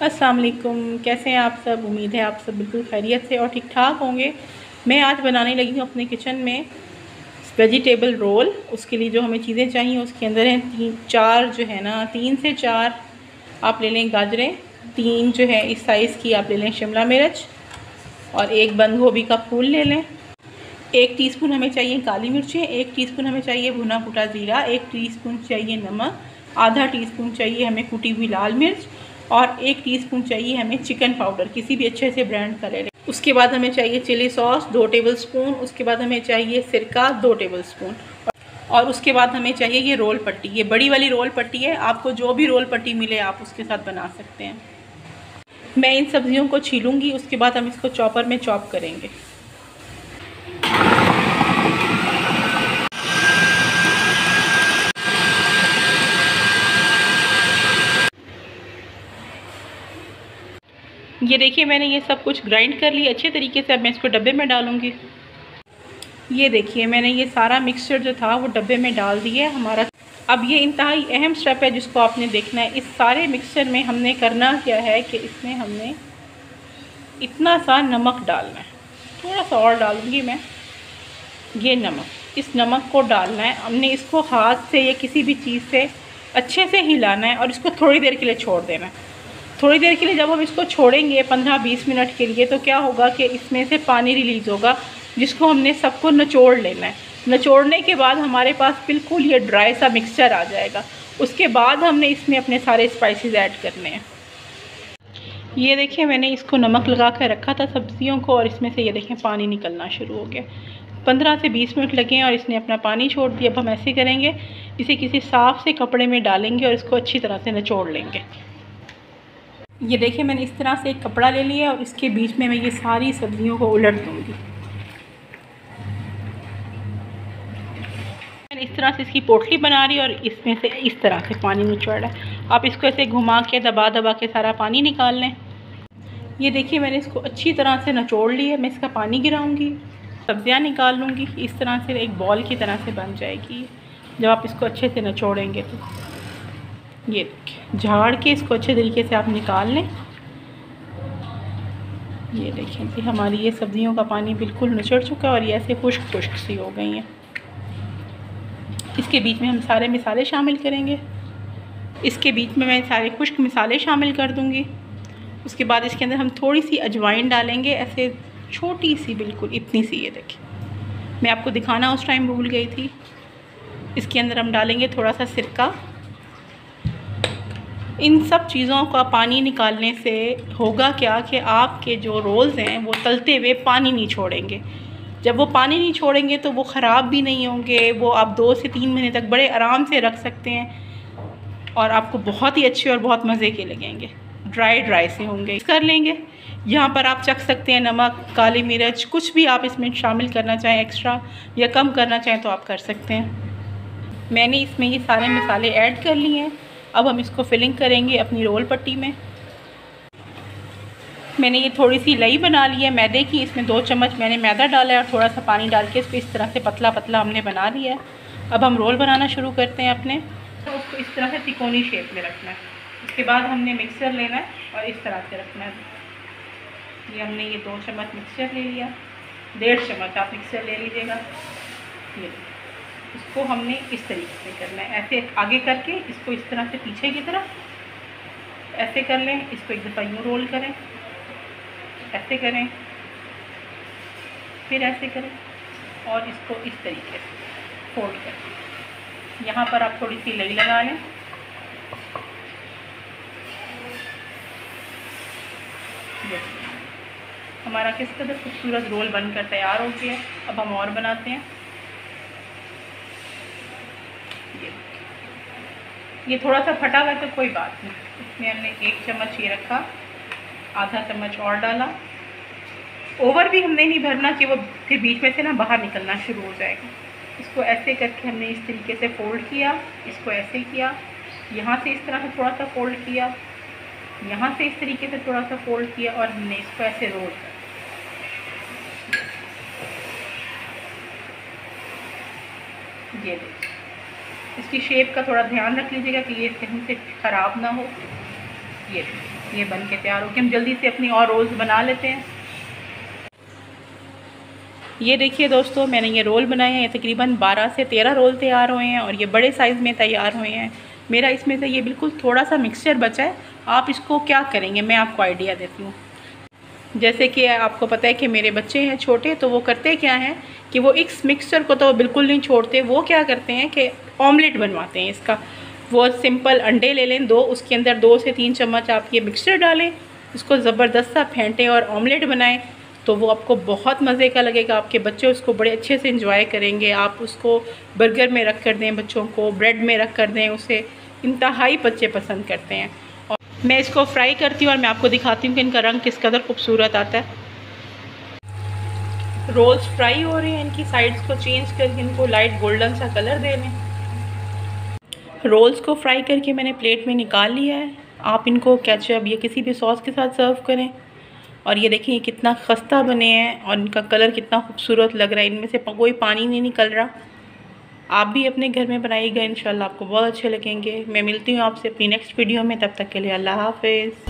अस्सलाम वालेकुम। कैसे हैं आप सब? उम्मीद है आप सब बिल्कुल खैरियत से और ठीक ठाक होंगे। मैं आज बनाने लगी हूँ अपने किचन में वेजिटेबल रोल। उसके लिए जो हमें चीज़ें चाहिए उसके अंदर हैं 3 से 4 आप ले लें गाजरें, 3 जो है इस साइज़ की आप ले लें शिमला मिर्च और 1 बंद गोभी का फूल ले लें। 1 टीस्पून हमें चाहिए काली मिर्चें, 1 टीस्पून हमें चाहिए भुना फुटा ज़ीरा, 1 टीस्पून चाहिए नमक, आधा टीस्पून चाहिए हमें कुटी हुई लाल मिर्च और 1 टीस्पून चाहिए हमें चिकन पाउडर, किसी भी अच्छे से ब्रांड का ले लें। उसके बाद हमें चाहिए चिली सॉस 2 टेबलस्पून, उसके बाद हमें चाहिए सिरका 2 टेबलस्पून और उसके बाद हमें चाहिए ये रोल पट्टी। ये बड़ी वाली रोल पट्टी है, आपको जो भी रोल पट्टी मिले आप उसके साथ बना सकते हैं। मैं इन सब्जियों को छीलूँगी, उसके बाद हम इसको चॉपर में चॉप करेंगे। ये देखिए मैंने ये सब कुछ ग्राइंड कर लिया अच्छे तरीके से। अब मैं इसको डब्बे में डालूँगी। ये देखिए मैंने ये सारा मिक्सचर जो था वो डब्बे में डाल दिया है हमारा। अब ये इंतहाई अहम स्टेप है जिसको आपने देखना है। इस सारे मिक्सचर में हमने करना क्या है कि इसमें हमने इतना सा नमक डालना है। थोड़ा सा और डालूँगी मैं। ये नमक, इस नमक को डालना है हमने। इसको हाथ से या किसी भी चीज़ से अच्छे से हिलाना है और इसको थोड़ी देर के लिए छोड़ देना है। थोड़ी देर के लिए जब हम इसको छोड़ेंगे 15-20 मिनट के लिए, तो क्या होगा कि इसमें से पानी रिलीज़ होगा जिसको हमने सबको निचोड़ लेना है। निचोड़ने के बाद हमारे पास बिल्कुल ये ड्राई सा मिक्सचर आ जाएगा। उसके बाद हमने इसमें अपने सारे स्पाइसेस ऐड करने हैं। ये देखिए मैंने इसको नमक लगा कर रखा था सब्जियों को और इसमें से ये देखें पानी निकलना शुरू हो गया। 15 से 20 मिनट लगे और इसने अपना पानी छोड़ दिया। अब हम ऐसे करेंगे, इसे किसी साफ़ से कपड़े में डालेंगे और इसको अच्छी तरह से निचोड़ लेंगे। ये देखिए मैंने इस तरह से एक कपड़ा ले लिया और इसके बीच में मैं ये सारी सब्जियों को उलट दूँगी। मैंने इस तरह से इसकी पोटली बना रही और इसमें से इस तरह से पानी निचोड़ रहा है। आप इसको ऐसे घुमा के दबा दबा के सारा पानी निकाल लें। ये देखिए मैंने इसको अच्छी तरह से निचोड़ लिया। मैं इसका पानी गिराऊंगी, सब्जियां निकाल लूँगी। इस तरह से एक बॉल की तरह से बन जाएगी जब आप इसको अच्छे से निचोड़ेंगे तो। ये देखिए झाड़ के इसको अच्छे तरीके से आप निकाल लें। ये देखें कि हमारी ये सब्जियों का पानी बिल्कुल निचड़ चुका है और ये ऐसे खुश्क खुश्क सी हो गई हैं। इसके बीच में हम सारे मसाले शामिल करेंगे। इसके बीच में मैं सारे खुश्क मसाले शामिल कर दूँगी। उसके बाद इसके अंदर हम थोड़ी सी अजवाइन डालेंगे, ऐसे छोटी सी, बिल्कुल इतनी सी। ये देखिए मैं आपको दिखाना उस टाइम भूल गई थी। इसके अंदर हम डालेंगे थोड़ा सा सिरका। इन सब चीज़ों का पानी निकालने से होगा क्या कि आपके जो रोल्स हैं वो तलते हुए पानी नहीं छोड़ेंगे। जब वो पानी नहीं छोड़ेंगे तो वो ख़राब भी नहीं होंगे। वो आप 2 से 3 महीने तक बड़े आराम से रख सकते हैं और आपको बहुत ही अच्छे और बहुत मज़े के लगेंगे। ड्राई से होंगे। कर लेंगे। यहाँ पर आप चख सकते हैं नमक, काली मिर्च, कुछ भी आप इसमें शामिल करना चाहें एक्स्ट्रा या कम करना चाहें तो आप कर सकते हैं। मैंने इसमें ये सारे मसाले ऐड कर लिए हैं। अब हम इसको फिलिंग करेंगे अपनी रोल पट्टी में। मैंने ये थोड़ी सी लई बना ली है मैदे की। इसमें 2 चम्मच मैंने मैदा डाला है और थोड़ा सा पानी डाल के इसको इस तरह से पतला पतला हमने बना लिया है। अब हम रोल बनाना शुरू करते हैं अपने। तो उसको इस तरह से तिकोनी शेप में रखना है। उसके बाद हमने मिक्सर लेना है और इस तरह से रखना है। ये हमने ये 2 चम्मच मिक्सचर ले लिया, 1.5 चम्मच आप मिक्सचर ले लीजिएगा। ये इसको हमने इस तरीके से करना है, ऐसे आगे करके इसको इस तरह से पीछे की तरफ ऐसे कर लें। इसको एक दफ़ा यूँ रोल करें, ऐसे करें, फिर ऐसे करें और इसको इस तरीके से फोल्ड करें। यहाँ पर आप थोड़ी सी लई लगा लें। हमारा किस कदर खूबसूरत रोल बनकर तैयार हो गया। अब हम और बनाते हैं। ये थोड़ा सा फटा हुआ है तो कोई बात नहीं। इसमें हमने 1 चम्मच ये रखा, आधा चम्मच और डाला। ओवर भी हमने नहीं भरना कि वो फिर बीच में से ना बाहर निकलना शुरू हो जाएगा। इसको ऐसे करके हमने इस तरीके से फ़ोल्ड किया, इसको ऐसे किया, यहाँ से इस तरह से थोड़ा सा फ़ोल्ड किया, यहाँ से इस तरीके से थोड़ा सा फ़ोल्ड किया और हमने इसको ऐसे रोल कर। ये देखिए इसकी शेप का थोड़ा ध्यान रख लीजिएगा कि ये कहीं से ख़राब ना हो। ये देखिए ये बन के तैयार हो कि हम जल्दी से अपनी और रोल्स बना लेते हैं। ये देखिए दोस्तों, मैंने ये रोल बनाए हैं। ये तकरीबन 12 से 13 रोल तैयार हुए हैं और ये बड़े साइज़ में तैयार हुए हैं। मेरा इसमें से ये बिल्कुल थोड़ा सा मिक्सचर बचा है। आप इसको क्या करेंगे, मैं आपको आइडिया देती हूँ। जैसे कि आपको पता है कि मेरे बच्चे हैं छोटे, तो वो करते क्या हैं कि वो इस मिक्सचर को तो बिल्कुल नहीं छोड़ते। वो क्या करते हैं कि ऑमलेट बनवाते हैं इसका। वो सिंपल अंडे ले लें 2, उसके अंदर 2 से 3 चम्मच आप ये मिक्सचर डालें, उसको ज़बरदस्त सा फेंटें और ऑमलेट बनाएं, तो वो आपको बहुत मज़े का लगेगा। आपके बच्चे उसको बड़े अच्छे से इंजॉय करेंगे। आप उसको बर्गर में रख कर दें, बच्चों को ब्रेड में रख कर दें, उसे इंतहाई बच्चे पसंद करते हैं। और मैं इसको फ्राई करती हूँ और मैं आपको दिखाती हूँ कि इनका रंग किस कदर खूबसूरत आता है। रोल्स फ्राई हो रहे हैं, इनकी साइड्स को चेंज करके इनको लाइट गोल्डन सा कलर दे लें। रोल्स को फ्राई करके मैंने प्लेट में निकाल लिया है। आप इनको केचप या किसी भी सॉस के साथ सर्व करें। और ये देखिए ये कितना खस्ता बने हैं और इनका कलर कितना खूबसूरत लग रहा है, इनमें से कोई पानी नहीं निकल रहा। आप भी अपने घर में बनाइएगा, इंशाल्लाह आपको बहुत अच्छे लगेंगे। मैं मिलती हूँ आपसे अपनी नेक्स्ट वीडियो में, तब तक के लिए अल्लाह हाफ़िज़।